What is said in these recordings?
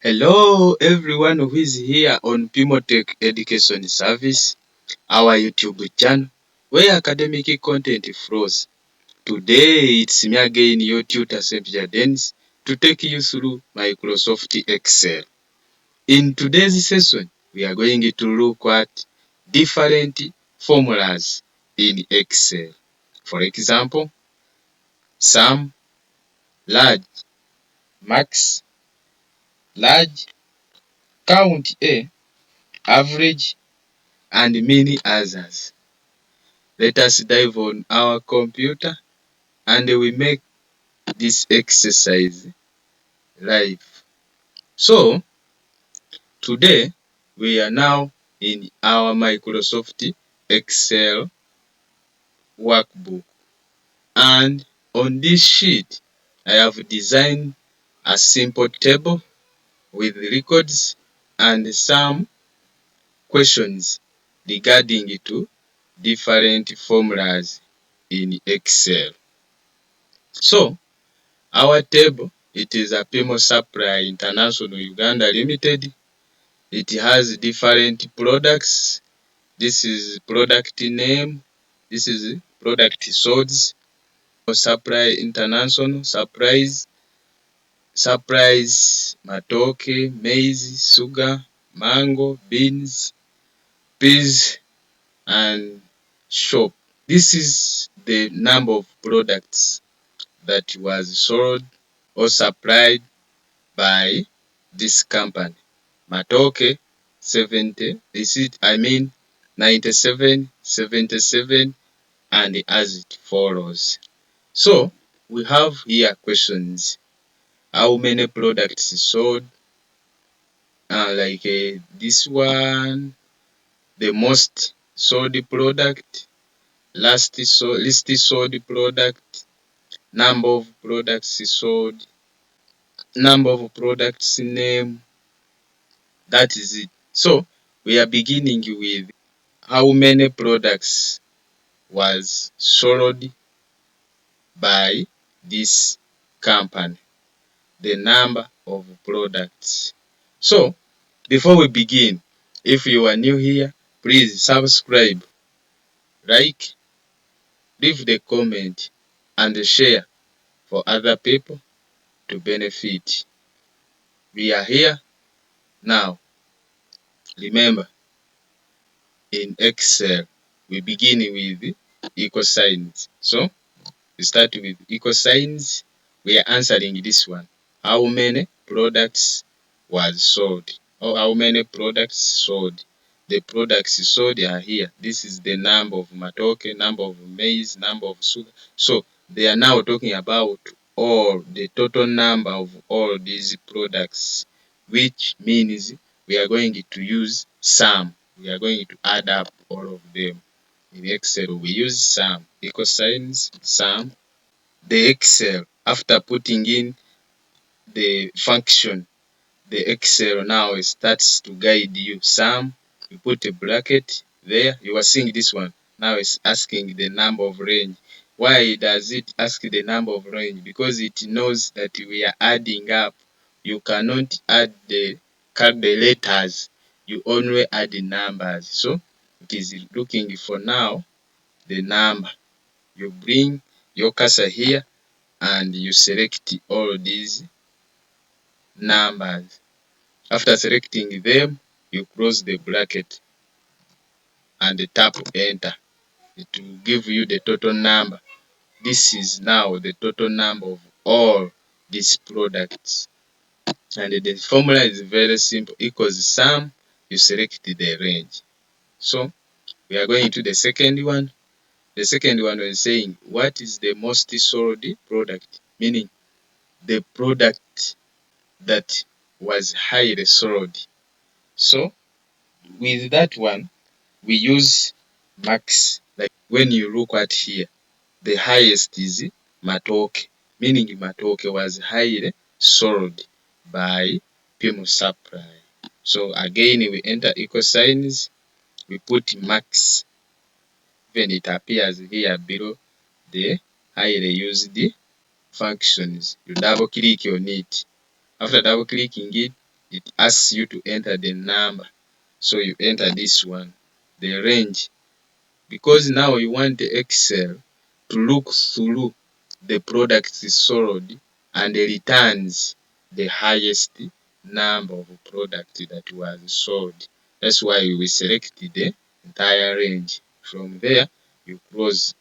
Hello everyone who is here on Pimotech Education Service, our YouTube channel, where academic content flows. Today it's me again, your tutor Cynthia Dennis, to take you through Microsoft Excel. In today's session, we are going to look at different formulas in Excel. For example, sum, large, max, large, count A, average, and many others. Let us dive on our computer and we make this exercise live. So today we are now in our Microsoft Excel workbook, and on this sheet I have designed a simple table with records and some questions regarding to different formulas in Excel. So our table, it is a Pimo Supply International Uganda Limited. It has different products. This is product name. This is product source. Supply International supplies matoke, maize, sugar, mango, beans, peas, and shop. This is the number of products that was sold or supplied by this company. Matoke 70, 97, 77, and as it follows. So we have here questions. How many products sold? This one, the most sold product, least sold product, number of products sold, number of products name. That is it. So we are beginning with how many products was sold by this company, the number of products. So before we begin, if you are new here, please subscribe, like, leave the comment, and share for other people to benefit. We are here now. Remember, in Excel, we begin with equal signs. So we start with equal signs. We are answering this one. How many products was sold? Or how many products sold? The products sold are here. This is the number of matoke, number of maize, number of sugar. So they are now talking about all the total number of all these products, which means we are going to use sum. We are going to add up all of them. In Excel, we use sum, equal signs, sum. The Excel, after putting in the function, the Excel now starts to guide you. Sum, you put a bracket there. You are seeing this one. Now it's asking the number of range. Why does it ask the number of range? Because it knows that we are adding up. You cannot add the letters. You only add the numbers. So it is looking for now the number. You bring your cursor here and you select all these numbers. After selecting them, you close the bracket and tap enter. It will give you the total number. This is now the total number of all these products. And the formula is very simple. Equals sum, you select the range. So we are going to the second one. The second one is saying what is the most sold product, meaning the product that was highly sold. So with that one, we use max. Like when you look at here, the highest is matoke, meaning matoke was highly sold by Pimo Supply. So again, we enter equal signs, we put max. Even it appears here below the highly used functions. You double click on it. After double clicking it, it asks you to enter the number. So you enter this one, the range, because now you want the Excel to look through the products sold and returns the highest number of product that was sold. That's why we select the entire range. From there, you close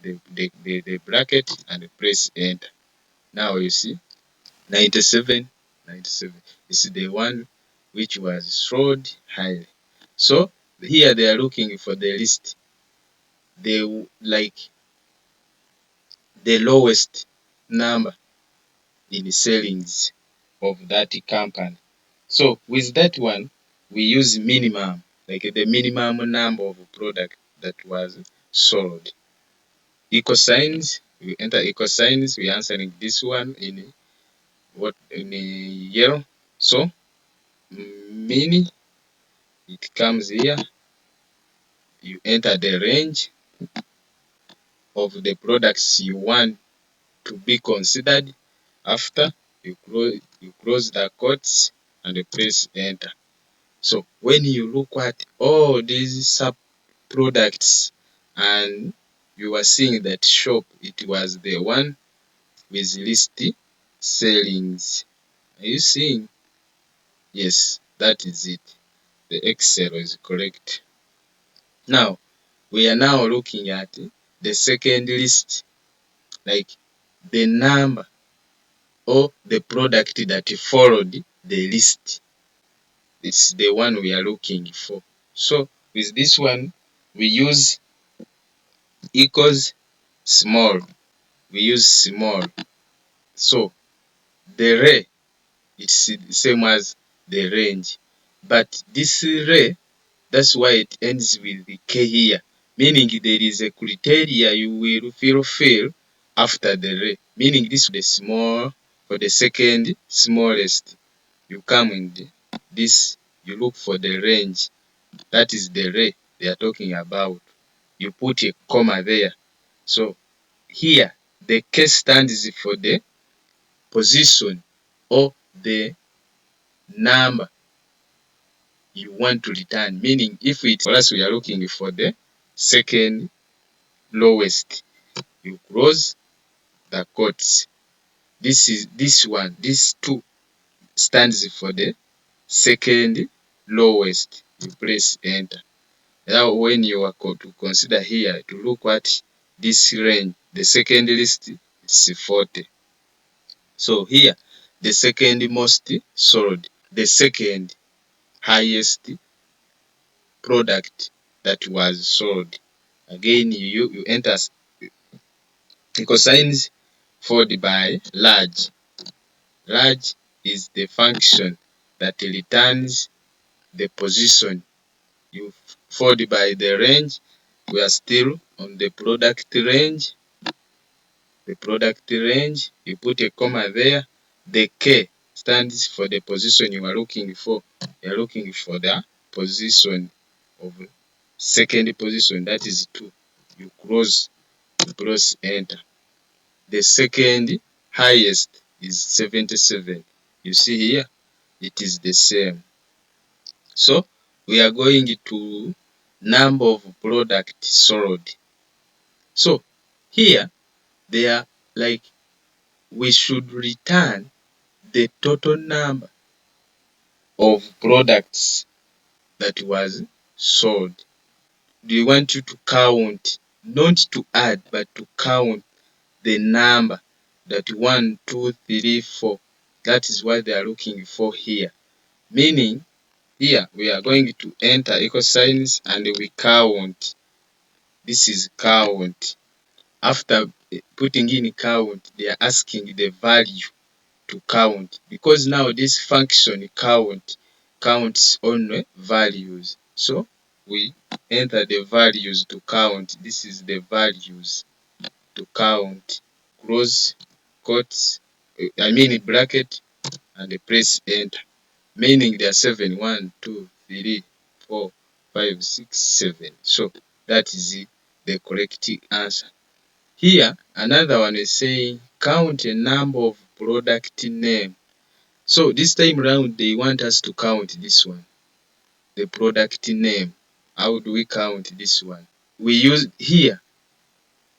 the bracket and press enter. Now you see 97, 97 is the one which was sold highly. So here they are looking for the list, like the lowest number in sellings of that company. So with that one, we use minimum, like the minimum number of product that was sold. Equal signs, we enter equal signs, we answering this one in yellow. So mini, it comes here, you enter the range of the products you want to be considered. After you close the quotes and press enter. So when you look at all these sub products and you are seeing that shop, it was the one with least sellings. Are you seeing? Yes, that is it. The Excel is correct. Now we are now looking at the second list, like the number or the product that followed the list. It's the one we are looking for. So with this one, we use equals small. We use small. So the array, it's the same as the range. But this array, that's why it ends with the K here. Meaning there is a criteria you will fulfill after the array. Meaning this is the small for the second smallest. You come in this, you look for the range. That is the array they are talking about. You put a comma there. So here the K stands for the position or the number you want to return. Meaning if it's for us, we are looking for the second lowest. You close the quotes. This one, this two stands for the second lowest. You press enter. Now when you are to consider here to look at this range, the second list is 40. So here the second most sold, the second highest product that was sold. Again you enter equal signs followed by large. Large is the function that returns the position. You followed by the range. We are still on the product range. The product range, you put a comma there. The K stands for the position you are looking for. You are looking for the position of second position, that is 2. You press enter. The second highest is 77. You see here, it is the same. So we are going to number of product sold. So here they are like we should return the total number of products that was sold. They want you to count, not to add, but to count the number that 1, 2, 3, 4. That is what they are looking for here. Meaning here we are going to enter equal signs and we count. This is count. After putting in count, they are asking the value to count, because now this function counts only values. So we enter the values to count. This is the values to count. Close quotes, bracket, and press enter. Meaning there are 7, 1, 2, 3, 4, 5, 6, 7. So that is the correct answer. Here another one is saying count a number of product name So this time round, they want us to count this one, the product name. How do we count this one? We use here,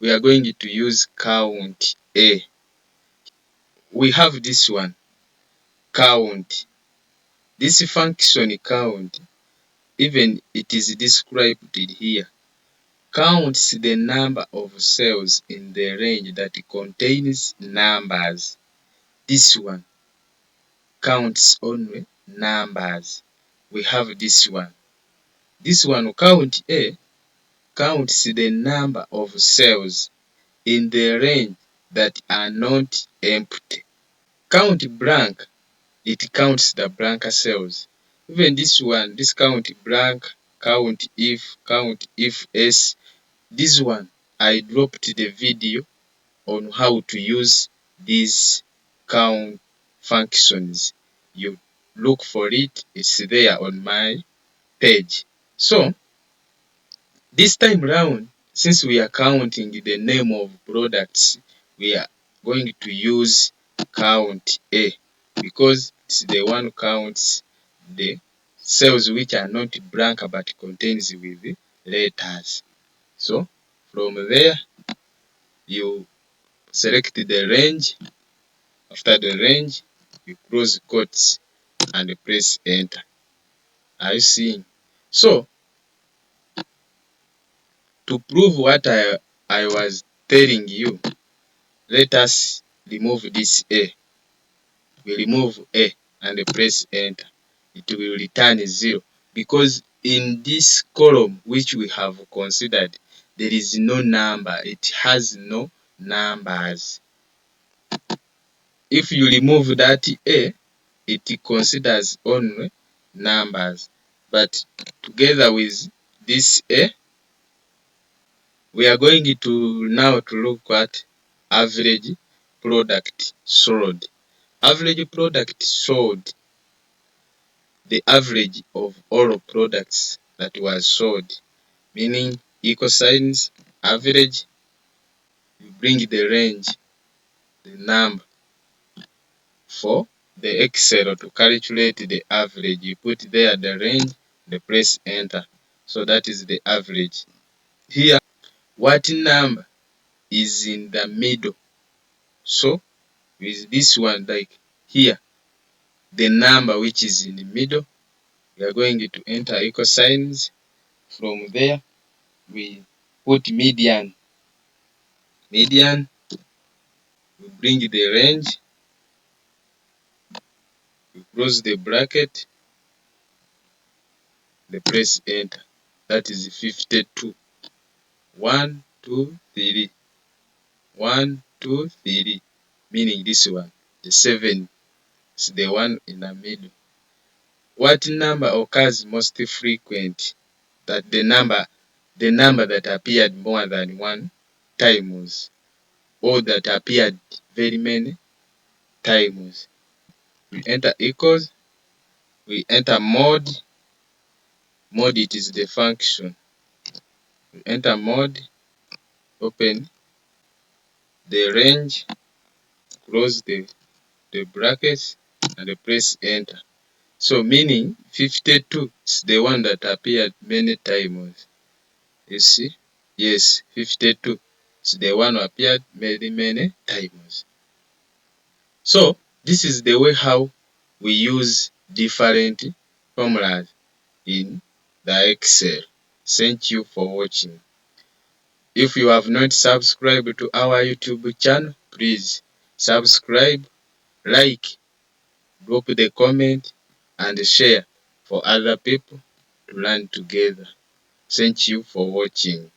we are going to use count A. We have this one, count. This function count, even it is described here, counts the number of cells in the range that contains numbers. This one counts only numbers. We have this one. This one, count A, counts the number of cells in the range that are not empty. Count blank, it counts the blank cells. Even this one, this count blank, count if s. This one, I dropped the video on how to use these count functions. You look for it, it's there on my page. So this time round, since we are counting the name of products, we are going to use count A because it's the one counts the cells which are not blank but contains with letters. So from there, you select the range. After the range, you close quotes and press enter. Are you seeing? So to prove what I was telling you, let us remove this A. We remove A and press enter. It will return 0 because in this column which we have considered, there is no number. It has no numbers. If you remove that A, it considers only numbers. But together with this A, we are going to now to look at average product sold. Average product sold, the average of all products that was sold, meaning equal signs, average, you bring the range, the number for the Excel to calculate the average. You put there the range, the press enter. So that is the average. Here, what number is in the middle? So with this one, like here, the number which is in the middle, we are going to enter equal signs. From there, we put median. Median, we bring the range, we close the bracket, the press enter. That is 52. 1, 2, 3. 1, 2, 3. Meaning this one, the 7 is the one in the middle. What number occurs most frequent? That the number that appeared more than one times, or that appeared very many times. We enter equals, we enter mode. Mode, it is the function. We enter mode, open the range, close the brackets, and press enter. So meaning 52 is the one that appeared many times. You see? Yes, 52 is the one who appeared many times. So this is the way how we use different formulas in the Excel. Thank you for watching. If you have not subscribed to our YouTube channel, please subscribe, like, drop the comment, and share for other people to learn together. Thank you for watching.